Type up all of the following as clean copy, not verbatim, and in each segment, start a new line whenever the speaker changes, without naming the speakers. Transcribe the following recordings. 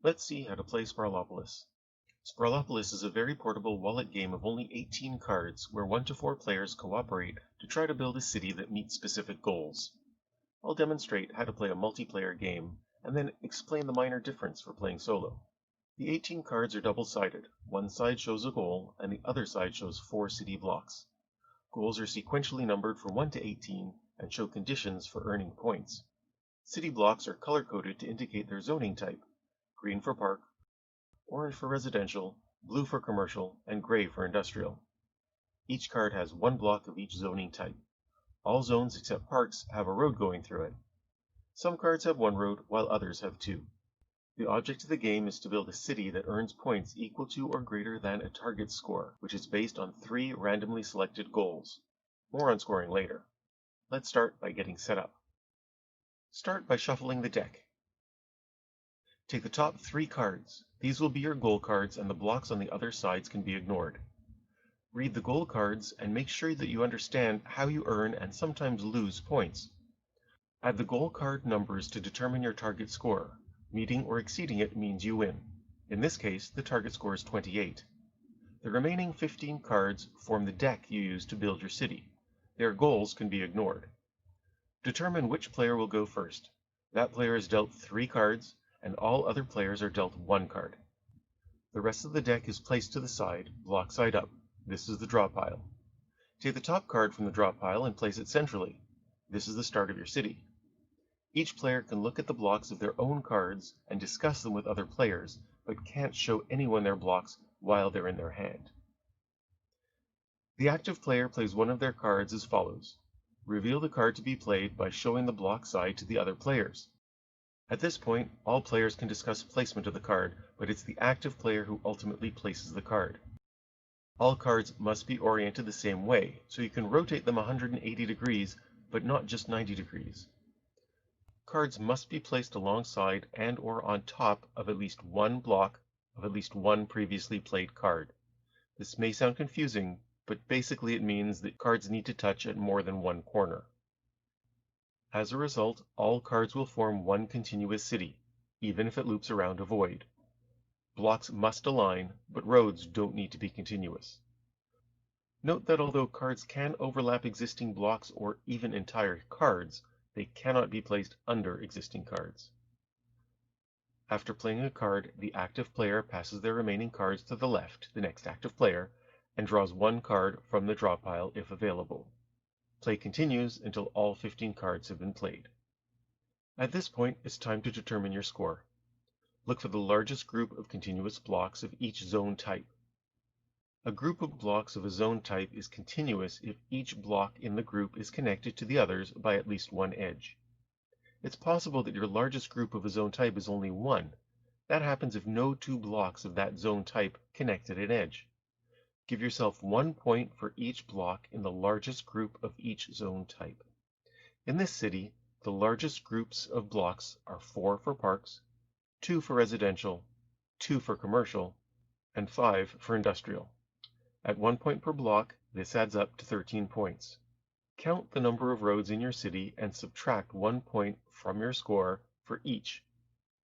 Let's see how to play Sprawlopolis. Sprawlopolis is a very portable wallet game of only 18 cards where 1 to 4 players cooperate to try to build a city that meets specific goals. I'll demonstrate how to play a multiplayer game and then explain the minor difference for playing solo. The 18 cards are double-sided. One side shows a goal and the other side shows 4 city blocks. Goals are sequentially numbered from 1 to 18 and show conditions for earning points. City blocks are color-coded to indicate their zoning type: green for park, orange for residential, blue for commercial, and gray for industrial. Each card has 1 block of each zoning type. All zones except parks have a road going through it. Some cards have 1 road, while others have 2. The object of the game is to build a city that earns points equal to or greater than a target score, which is based on 3 randomly selected goals. More on scoring later. Let's start by getting set up. Start by shuffling the deck. Take the top 3 cards. These will be your goal cards, and the blocks on the other sides can be ignored. Read the goal cards and make sure that you understand how you earn and sometimes lose points. Add the goal card numbers to determine your target score. Meeting or exceeding it means you win. In this case, the target score is 28. The remaining 15 cards form the deck you use to build your city. Their goals can be ignored. Determine which player will go first. That player is dealt 3 cards, and all other players are dealt 1 card. The rest of the deck is placed to the side, block side up. This is the draw pile. Take the top card from the draw pile and place it centrally. This is the start of your city. Each player can look at the blocks of their own cards and discuss them with other players, but can't show anyone their blocks while they're in their hand. The active player plays one of their cards as follows. Reveal the card to be played by showing the block side to the other players. At this point, all players can discuss placement of the card, but it's the active player who ultimately places the card. All cards must be oriented the same way, so you can rotate them 180 degrees, but not just 90 degrees. Cards must be placed alongside and or on top of at least 1 block of at least 1 previously played card. This may sound confusing, but basically it means that cards need to touch at more than 1 corner. As a result, all cards will form 1 continuous city, even if it loops around a void. Blocks must align, but roads don't need to be continuous. Note that although cards can overlap existing blocks or even entire cards, they cannot be placed under existing cards. After playing a card, the active player passes their remaining cards to the left, the next active player, and draws 1 card from the draw pile if available. Play continues until all 15 cards have been played. At this point, it's time to determine your score. Look for the largest group of continuous blocks of each zone type. A group of blocks of a zone type is continuous if each block in the group is connected to the others by at least 1 edge. It's possible that your largest group of a zone type is only 1. That happens if no 2 blocks of that zone type connect at an edge. Give yourself 1 point for each block in the largest group of each zone type. In this city, the largest groups of blocks are 4 for parks, 2 for residential, 2 for commercial, and 5 for industrial. At 1 point per block, this adds up to 13 points. Count the number of roads in your city and subtract 1 point from your score for each.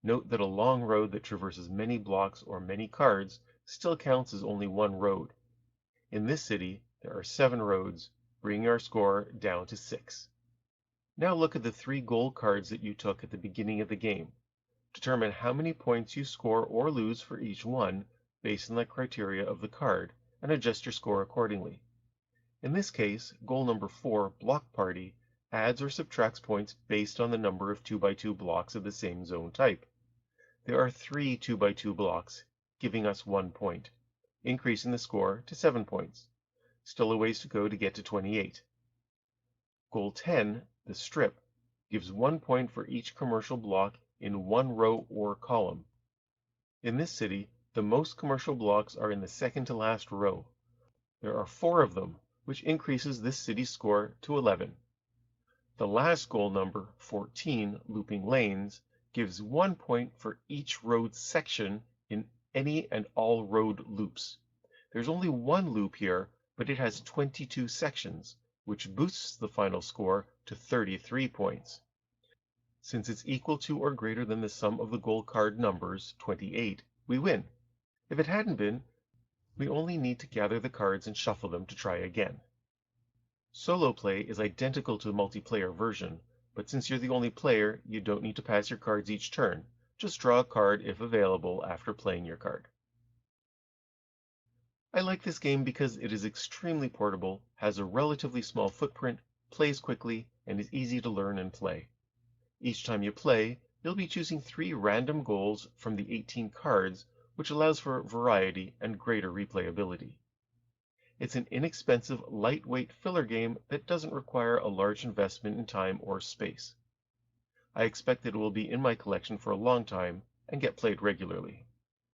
Note that a long road that traverses many blocks or many cards still counts as only 1 road. In this city, there are 7 roads, bringing our score down to 6. Now look at the 3 goal cards that you took at the beginning of the game. Determine how many points you score or lose for each one based on the criteria of the card, and adjust your score accordingly. In this case, goal number 4, Block Party, adds or subtracts points based on the number of 2x2 blocks of the same zone type. There are 3 2x2 blocks, giving us 1 point, increasing the score to 7 points. Still a ways to go to get to 28. Goal 10, the Strip, gives 1 point for each commercial block in 1 row or column. In this city, the most commercial blocks are in the second to last row. There are 4 of them, which increases this city's score to 11. The last goal number, 14, Looping Lanes, gives 1 point for each road section in any and all road loops. There's only 1 loop here, but it has 22 sections, which boosts the final score to 33 points. Since it's equal to or greater than the sum of the goal card numbers, 28, we win. If it hadn't been, we only need to gather the cards and shuffle them to try again. Solo play is identical to the multiplayer version, but since you're the only player, you don't need to pass your cards each turn. Just draw a card if available after playing your card. I like this game because it is extremely portable, has a relatively small footprint, plays quickly, and is easy to learn and play. Each time you play, you'll be choosing 3 random goals from the 18 cards, which allows for variety and greater replayability. It's an inexpensive, lightweight filler game that doesn't require a large investment in time or space. I expect that it will be in my collection for a long time and get played regularly.